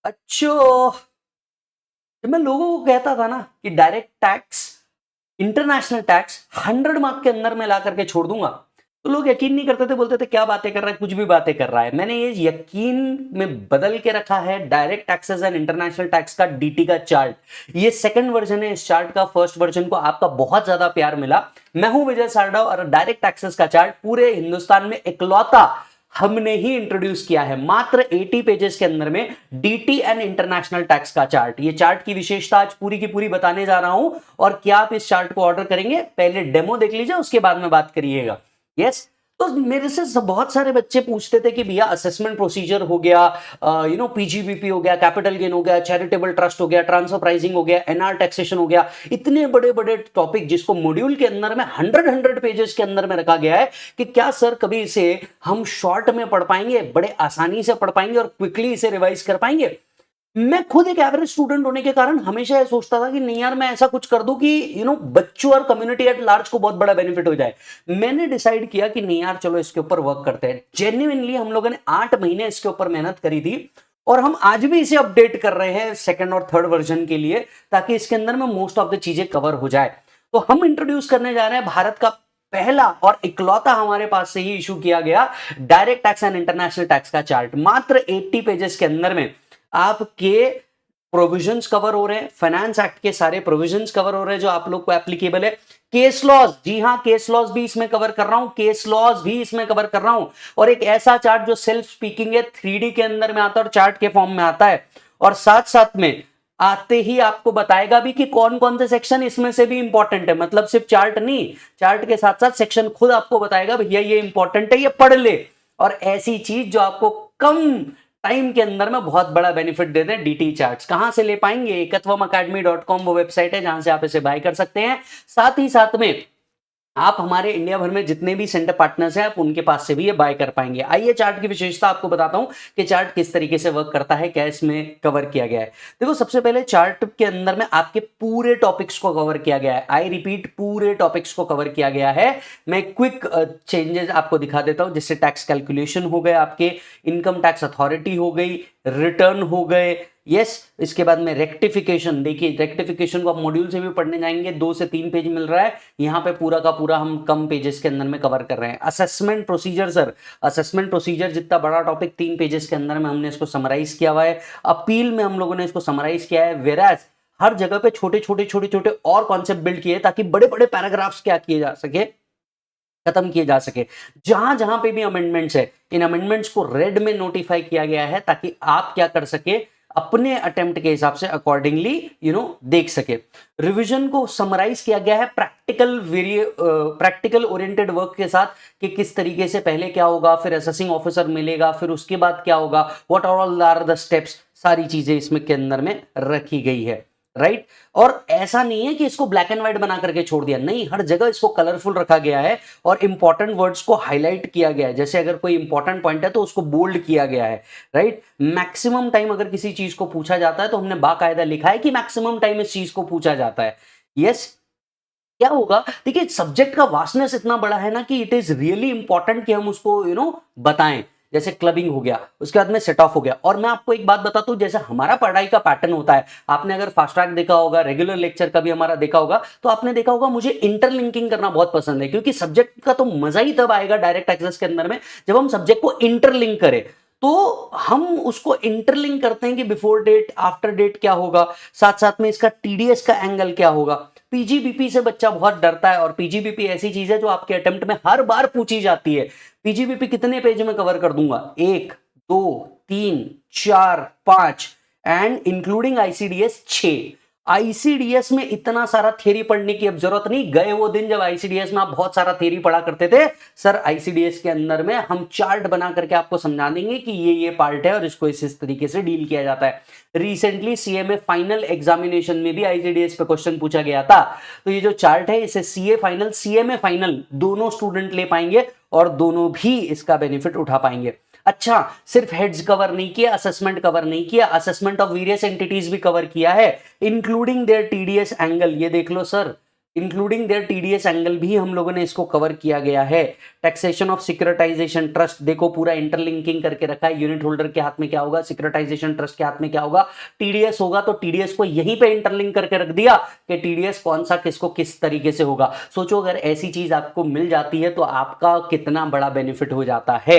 अच्छा, जब मैं लोगों को कहता था ना कि direct tax, international tax 100 mark के अंदर मैं ला करके छोड़ दूंगा, तो लोग यकीन नहीं करते थे, बोलते थे क्या बातें कर रहा है, कुछ भी बातें कर रहा है। मैंने ये यकीन में बदल के रखा है direct taxes and international tax का डीटी का चार्ट। ये सेकंड वर्जन है इस चार्ट का। फर्स्ट वर्जन को आपका बहुत ज्यादा प्यार मिला। मैं हूं विजय सारडा और डायरेक्ट टैक्सेस का चार्ट पूरे हिंदुस्तान में इकलौता हमने ही इंट्रोड्यूस किया है, मात्र 80 पेजेस के अंदर में, डीटी एंड इंटरनेशनल टैक्स का चार्ट। ये चार्ट की विशेषता आज पूरी की पूरी बताने जा रहा हूं। और क्या आप इस चार्ट को ऑर्डर करेंगे? पहले डेमो देख लीजिए, उसके बाद में बात करिएगा। यस। तो मेरे से बहुत सारे बच्चे पूछते थे कि भैया असेसमेंट प्रोसीजर हो गया, पीजीबीपी हो गया, कैपिटल गेन हो गया, चैरिटेबल ट्रस्ट हो गया, ट्रांसफर प्राइसिंग हो गया, एनआर टैक्सेशन हो गया, इतने बड़े बड़े टॉपिक जिसको मॉड्यूल के अंदर में 100 पेजेस के अंदर में रखा गया है, कि क्या सर कभी इसे हम शॉर्ट में पढ़ पाएंगे, बड़े आसानी से पढ़ पाएंगे और क्विकली इसे रिवाइज कर पाएंगे? मैं खुद एक एवरेज स्टूडेंट होने के कारण हमेशा ये सोचता था कि नहीं यार, मैं ऐसा कुछ कर दूं कि बच्चों और कम्युनिटी एट लार्ज को बहुत बड़ा बेनिफिट हो जाए। मैंने डिसाइड किया कि नहीं यार, चलो इसके ऊपर वर्क करते हैं। जेन्युइनली हम लोगों ने 8 महीने इसके ऊपर मेहनत करी थी और हम आज भी इसे अपडेट कर रहे हैं सेकंड और थर्ड वर्जन के लिए, ताकि इसके अंदर में मोस्ट ऑफ द चीजें कवर हो जाए। तो हम इंट्रोड्यूस करने जा रहे हैं भारत का पहला और इकलौता हमारे पास से ही इशू किया गया direct tax and international tax का चार्ट। मात्र 80 पेजेस के अंदर में आपके प्रोविजंस कवर हो रहे हैं, फाइनेंस एक्ट के सारे प्रोविजंस कवर हो रहे हैं जो आप लोग को एप्लीकेबल है। केस लॉज, जी हां, केस लॉज भी इसमें कवर कर रहा हूं, केस लॉज भी इसमें कवर कर रहा हूं। और एक ऐसा चार्ट जो सेल्फ स्पीकिंग है, 3D के अंदर में आता है और चार्ट के फॉर्म में आता है। और साथ साथ में आते ही आपको बताएगा भी कि कौन कौन से सेक्शन इसमें से भी इंपॉर्टेंट है। मतलब सिर्फ चार्ट नहीं, चार्ट के साथ साथ सेक्शन खुद आपको बताएगा भैया ये इंपॉर्टेंट है, ये पढ़ ले। और ऐसी चीज जो आपको कम टाइम के अंदर में बहुत बड़ा बेनिफिट दे दें। डीटी चार्ट्स कहां से ले पाएंगे? ekatwamacademy.com वो वेबसाइट है जहां से आप इसे बाय कर सकते हैं। साथ ही साथ में आप हमारे इंडिया भर में जितने भी सेंटर पार्टनर्स हैं, आप उनके पास से भी ये बाय कर पाएंगे। आइए चार्ट की विशेषता आपको बताता हूं कि चार्ट किस तरीके से वर्क करता है, क्या इसमें कवर किया गया है। देखो, सबसे पहले चार्ट के अंदर में आपके पूरे टॉपिक्स को कवर किया गया है। आई रिपीट, पूरे टॉपिक्स को कवर किया गया है। मैं क्विक चेंजेस आपको दिखा देता हूं, जिससे टैक्स कैलकुलेशन हो गए, आपके इनकम टैक्स अथॉरिटी हो गई, रिटर्न हो गए। यस। इसके बाद में रेक्टिफिकेशन, देखिए रेक्टिफिकेशन को आप मॉड्यूल से भी पढ़ने जाएंगे, 2 से 3 पेज मिल रहा है, यहां पे पूरा का पूरा हम कम पेजेस के अंदर में कवर कर रहे हैं। Assessment procedure, sir assessment procedure जितना बड़ा टॉपिक 3 पेजेस के अंदर में हमने इसको समराइज किया हुआ है। अपील में हम लोगों ने इसको समराइज किया है। वेराज हर जगह पे छोटे छोटे छोटे छोटे और कॉन्सेप्ट बिल्ड किए ताकि बड़े बड़े पैराग्राफ्स क्या किए जा सके, खत्म किए जा सके। जहां जहां पे भी अमेंडमेंट्स है, इन अमेंडमेंट्स को रेड में नोटिफाई किया गया है ताकि आप क्या कर सके, अपने अटेम्प्ट के हिसाब से अकॉर्डिंगली देख सके। रिवीजन को समराइज किया गया है प्रैक्टिकल ओरिएंटेड वर्क के साथ, कि किस तरीके से पहले क्या होगा, फिर असेसिंग ऑफिसर मिलेगा, फिर उसके बाद क्या होगा, what all are the steps, सारी चीजें इसमें के अंदर में रखी गई है। राइट। और ऐसा नहीं है कि इसको ब्लैक एंड व्हाइट बना करके छोड़ दिया, नहीं, हर जगह इसको कलरफुल रखा गया है और इंपॉर्टेंट वर्ड्स को हाईलाइट किया गया है। जैसे अगर कोई इंपॉर्टेंट पॉइंट है तो उसको बोल्ड किया गया है। राइट। मैक्सिमम टाइम अगर किसी चीज को पूछा जाता है तो हमने बाकायदा लिखा है कि मैक्सिमम टाइम इस चीज को पूछा जाता है। यस। क्या होगा, देखिए सब्जेक्ट का वास्टनेस इतना बड़ा है ना कि इट इज रियली इंपॉर्टेंट कि हम उसको बताएं। जैसे क्लबिंग हो गया, उसके बाद में सेट ऑफ हो गया। और मैं आपको एक बात बताता हूं, जैसे हमारा पढ़ाई का पैटर्न होता है, आपने अगर फास्ट ट्रैक देखा होगा, रेगुलर लेक्चर का भी हमारा देखा होगा, तो आपने देखा होगा मुझे इंटरलिंकिंग करना बहुत पसंद है, क्योंकि सब्जेक्ट का तो मजा ही तब आएगा डायरेक्ट एक्सेस के अंदर में जब हम सब्जेक्ट को इंटरलिंक करें। तो हम उसको इंटरलिंक करते हैं कि बिफोर डेट आफ्टर डेट क्या होगा, साथ साथ में इसका टीडीएस का एंगल क्या होगा। पीजीबीपी से बच्चा बहुत डरता है और पीजीबीपी ऐसी चीज है जो आपके अटेम्प्ट में हर बार पूछी जाती है। पीजीबीपी कितने पेज में कवर कर दूंगा? 1 2 3 4 5 एंड इंक्लूडिंग आईसीडीएस 6। आईसीडीएस में इतना सारा थ्योरी पढ़ने की अब जरूरत नहीं। गए वो दिन जब आईसीडीएस में आप बहुत सारा थ्योरी पढ़ा करते थे। सर आईसीडीएस के अंदर में हम चार्ट बना करके आपको समझा देंगे कि ये पार्ट है और इसको इस तरीके से डील किया जाता है। रिसेंटली सीएमए फाइनल एग्जामिनेशन में भी आईसीडीएस पे क्वेश्चन पूछा गया था। तो ये जो चार्ट है, इसे सीए फाइनल, सीएमए फाइनल दोनों स्टूडेंट ले पाएंगे और दोनों भी इसका बेनिफिट उठा पाएंगे। अच्छा, सिर्फ हेड्स कवर नहीं किया, असेसमेंट कवर नहीं किया, असेसमेंट ऑफ वेरियस एंटिटीज भी कवर किया है, इंक्लूडिंग देयर टीडीएस एंगल। ये देख लो sir, including their TDS angle भी हम लोगों ने इसको कवर किया गया है। टैक्सेशन ऑफ सिक्योरिटाइजेशन ट्रस्ट, देखो पूरा इंटरलिंकिंग करके रखा है। यूनिट होल्डर के हाथ में क्या होगा, सिक्योरिटाइजेशन ट्रस्ट के हाथ में क्या होगा, टीडीएस होगा। तो टीडीएस को यहीं पे इंटरलिंक करके रख दिया कि टीडीएस कौन सा किसको किस तरीके से होगा। सोचो अगर ऐसी चीज आपको मिल जाती है तो आपका कितना बड़ा बेनिफिट हो जाता है।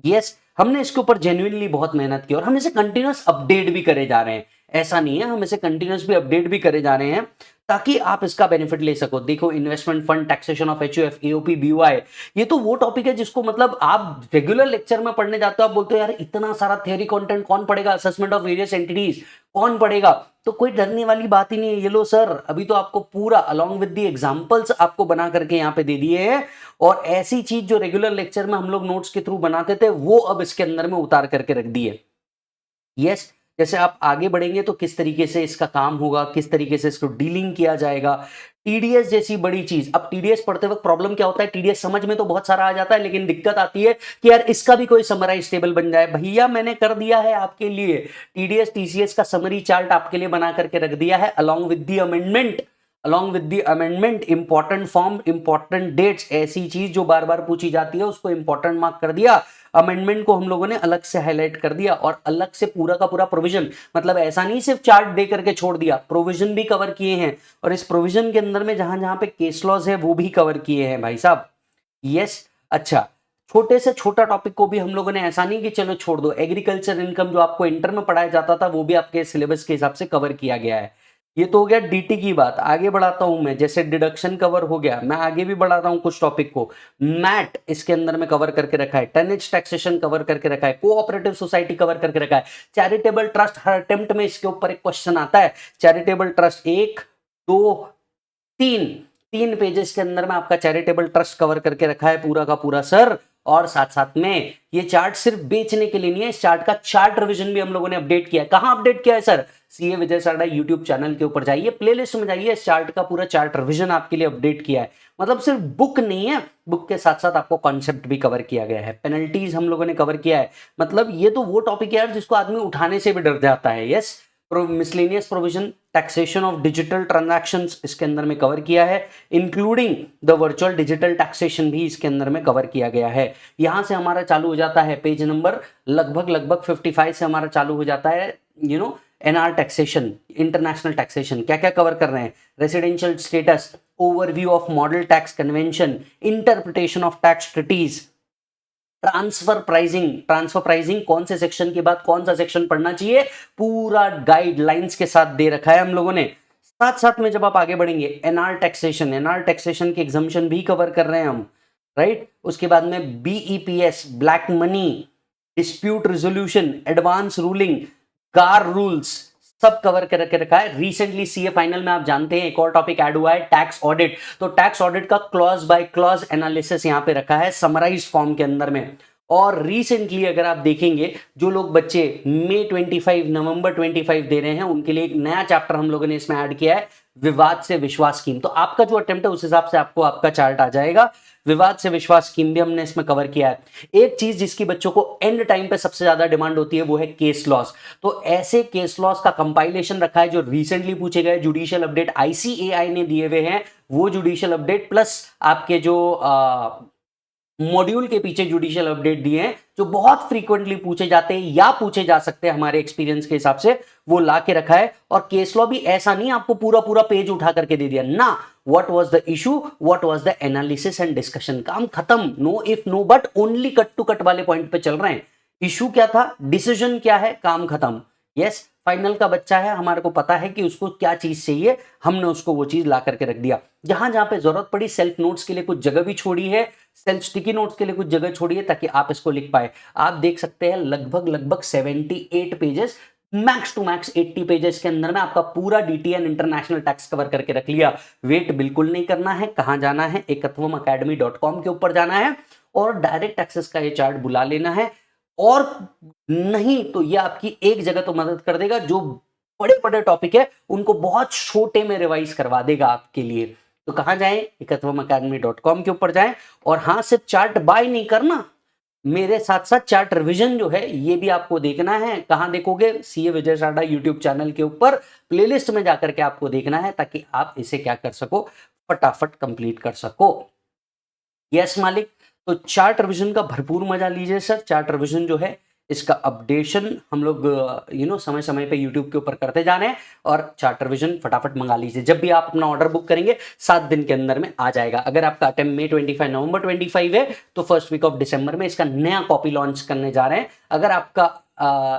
यस, हमने इसके ऊपर जेन्युइनली बहुत मेहनत की और हम इसे कंटिन्यूअस अपडेट भी करे जा रहे हैं। ऐसा नहीं है, हम इसे कंटिन्यूअस भी अपडेट भी करे जा रहे हैं ताकि आप इसका बेनिफिट ले सको। देखो investment fund, taxation of HUF, AOP, BOI, ये तो वो टॉपिक है जिसको मतलब आप रेगुलर लेक्चर में पढ़ने जाते हो, आप बोलते हो यार इतना सारा थ्योरी कंटेंट कौन पढ़ेगा, असेसमेंट ऑफ वेरियस एंटिटीज कौन पढ़ेगा। तो कोई डरने वाली बात ही नहीं है। ये लो सर, अभी तो आपको पूरा अलोंग विद द एग्जांपल्स आपको बना करके यहाँ पे दे दिए हैं, और ऐसी चीज जो रेगुलर लेक्चर में हम लोग नोट्स के थ्रू बनाते थे वो अब इसके अंदर में उतार करके रख दिए। यस, जैसे आप आगे बढ़ेंगे तो किस तरीके से इसका काम होगा, किस तरीके से इसको डीलिंग किया जाएगा। टीडीएस जैसी बड़ी चीज, अब टीडीएस पढ़ते वक्त प्रॉब्लम क्या होता है, टीडीएस समझ में तो बहुत सारा आ जाता है लेकिन दिक्कत आती है कि यार इसका भी कोई समराइज टेबल बन जाए। भैया मैंने कर दिया है आपके लिए, टीडीएस टीसीएस का समरी चार्ट आपके लिए बना करके रख दिया है along with the amendment. Along with the amendment, important form, important dates, ऐसी चीज जो बार बार पूछी जाती है उसको इंपॉर्टेंट मार्क कर दिया। अमेंडमेंट को हम लोगों ने अलग से हाईलाइट कर दिया और अलग से पूरा का पूरा प्रोविजन, मतलब ऐसा नहीं सिर्फ चार्ट दे करके छोड़ दिया, प्रोविजन भी कवर किए हैं। और इस प्रोविजन के अंदर में जहां जहां पे केस लॉज है वो भी कवर किए हैं भाई साहब। यस, अच्छा, छोटे से छोटा टॉपिक को भी हम लोगों ने ऐसा नहीं कि चलो छोड़ दो, एग्रीकल्चर इनकम जो आपको इंटर में पढ़ाया जाता था वो भी आपके सिलेबस के हिसाब से कवर किया गया है। ये तो हो गया डीटी की बात। आगे बढ़ाता हूं मैं, जैसे डिडक्शन कवर हो गया, मैं आगे भी बढ़ा रहा हूं कुछ टॉपिक को। मैट इसके अंदर में कवर करके रखा है, टनेज टैक्सेशन कवर करके रखा है, कोऑपरेटिव सोसाइटी कवर करके रखा है, चैरिटेबल ट्रस्ट, हर अटेम्प्ट में इसके ऊपर एक क्वेश्चन आता है। चैरिटेबल ट्रस्ट 1 2 3 पेजेस के अंदर में आपका चैरिटेबल ट्रस्ट कवर करके रखा है पूरा का पूरा सर। और साथ साथ में ये चार्ट सिर्फ बेचने के लिए नहीं है, इस चार्ट का चार्ट रिवीजन भी हम लोगों ने अपडेट किया है। कहां अपडेट किया है सर, सीए विजय साडा यूट्यूब चैनल के ऊपर जाइए, प्लेलिस्ट में जाइए, इस चार्ट का पूरा चार्ट रिवीजन आपके लिए अपडेट किया है। मतलब सिर्फ बुक नहीं है, बुक के साथ साथ आपको कॉन्सेप्ट भी कवर किया गया है, पेनल्टीज हम लोगों ने कवर किया है। मतलब ये तो वो टॉपिक है यार जिसको आदमी उठाने से भी डर जाता है। Yes, miscellaneous provision, taxation of digital transactions इसके अंदर में कवर किया है, including the virtual digital taxation भी इसके अंदर में कवर किया गया है। यहां से हमारा चालू हो जाता है पेज नंबर लगभग 55 से हमारा चालू हो जाता है एनआर टैक्सेशन, इंटरनेशनल टैक्सेशन। क्या क्या कवर कर रहे हैं, residential status, overview of model tax convention, interpretation of tax treaties, transfer pricing कौन से सेक्शन के बाद कौन सा सेक्शन पढ़ना चाहिए, पूरा गाइडलाइंस के साथ दे रखा है हम लोगों ने। साथ साथ में जब आप आगे बढ़ेंगे, एनआर टैक्सेशन के एग्जाम्पशन भी कवर कर रहे हैं हम, राइट। उसके बाद में BEPS, black money, dispute resolution, advance ruling, GAAR rules, सब कवर करके रखा है। रिसेंटली सीए फाइनल में आप जानते हैं एक और टॉपिक ऐड हुआ है, टैक्स ऑडिट। तो टैक्स ऑडिट का क्लॉज बाय क्लॉज एनालिसिस यहां पे रखा है समराइज फॉर्म के अंदर में। और रिसेंटली अगर आप देखेंगे, जो लोग बच्चे मई 25 नवंबर 25 दे रहे हैं उनके लिए एक नया चैप्टर हम लोगों ने इसमें ऐड किया है, विवाद से विश्वास स्कीम। तो आपका जो अटेम्प्ट है उस हिसाब से आपको आपका चार्ट आ जाएगा। विवाद से विश्वास स्कीम भी हमने इसमें कवर किया है। एक चीज जिसकी बच्चों को एंड टाइम पे सबसे ज्यादा डिमांड होती है वो है केस लॉस। तो ऐसे केस लॉस का कंपाइलेशन रखा है जो रिसेंटली पूछे गए, जुडिशियल अपडेट आईसीएआई ने दिए हुए हैं, वो जुडिशियल अपडेट प्लस आपके जो मॉड्यूल के पीछे जुडिशियल अपडेट दिए हैं जो बहुत फ्रीक्वेंटली पूछे जाते हैं या पूछे जा सकते हैं हमारे एक्सपीरियंस के हिसाब से, वो ला के रखा है। और केस लॉ भी ऐसा नहीं आपको पूरा पूरा पेज उठा करके दे दिया ना, what was the issue, what was the analysis and discussion, काम खत्म। No if no but, only cut to cut वाले पॉइंट पे चल रहे हैं। इशू क्या था, डिसीजन क्या है, काम खत्म। यस, फाइनल का बच्चा है, हमारे को पता है कि उसको क्या चीज चाहिए, हमने उसको वो चीज ला करके रख दिया। जहां जहां पे जरूरत पड़ी सेल्फ नोट्स के लिए कुछ जगह भी छोड़ी है, सेल्फ स्टिकी नोट्स के लिए कुछ जगह छोड़ी है ताकि आप इसको लिख पाए। आप देख सकते हैं लगभग 78 pages, max to max 80 pages के अंदर में आपका पूरा डीटीएन इंटरनेशनल टैक्स कवर करके रख लिया। वेट बिल्कुल नहीं करना है, कहां जाना है, ekatwamacademy.com के ऊपर जाना है और डायरेक्ट एक्सेस का ये चार्ट बुला लेना है। और नहीं तो ये आपकी एक जगह तो मदद कर देगा, जो बड़े बड़े टॉपिक है उनको बहुत छोटे में रिवाइज करवा देगा आपके लिए। तो कहां जाएं, ekatwamacademy.com के ऊपर जाएं। और हाँ, सिर्फ चार्ट बाय नहीं करना, मेरे साथ साथ चार्ट रिवीजन जो है ये भी आपको देखना है। कहां देखोगे, सीए विजय साडा यूट्यूब चैनल के ऊपर प्लेलिस्ट में जाकर के आपको देखना है ताकि आप इसे क्या कर सको, फटाफट कंप्लीट कर सको। यस मालिक। तो चार्ट रिवीजन का भरपूर मजा लीजिए सर। चार्ट रिवीजन जो है इसका अपडेशन हम लोग समय समय पे यूट्यूब के ऊपर करते जा रहे हैं, और चार्ट रिवीजन फटाफट मंगा लीजिए। जब भी आप अपना ऑर्डर बुक करेंगे 7 दिन के अंदर में आ जाएगा। अगर आपका अटेम्प्ट मई 25 नवंबर 25 है तो फर्स्ट वीक ऑफ दिसंबर में इसका नया कॉपी लॉन्च करने जा रहे हैं। अगर आपका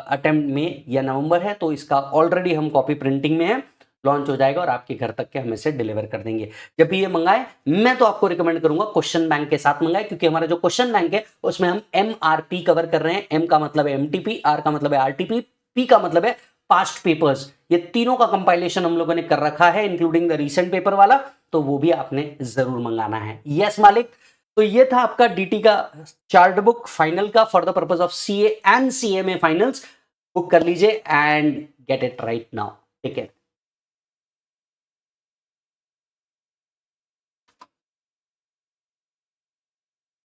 अटेम्प्ट मई या नवंबर है तो इसका ऑलरेडी हम कॉपी प्रिंटिंग में है, लॉन्च हो जाएगा और आपके घर तक के हम इसे डिलीवर कर देंगे। जब भी ये मंगाए मैं तो आपको रिकमेंड करूंगा क्वेश्चन बैंक के साथ मंगाए, क्योंकि हमारा जो क्वेश्चन बैंक है उसमें हम MRP कवर कर रहे हैं। M का मतलब है MTP, R का मतलब है RTP, P का मतलब है पास्ट पेपर्स। ये तीनों का कंपाइलेशन हम लोगों ने कर रखा है, इंक्लूडिंग द रीसेंट पेपर वाला, तो वो भी आपने जरूर मंगाना है। यस मालिक। तो ये था आपका DT का चार्ट बुक फाइनल का for the purpose of CA and CMA finals. Book कर लीजिए and get it right now. Take care.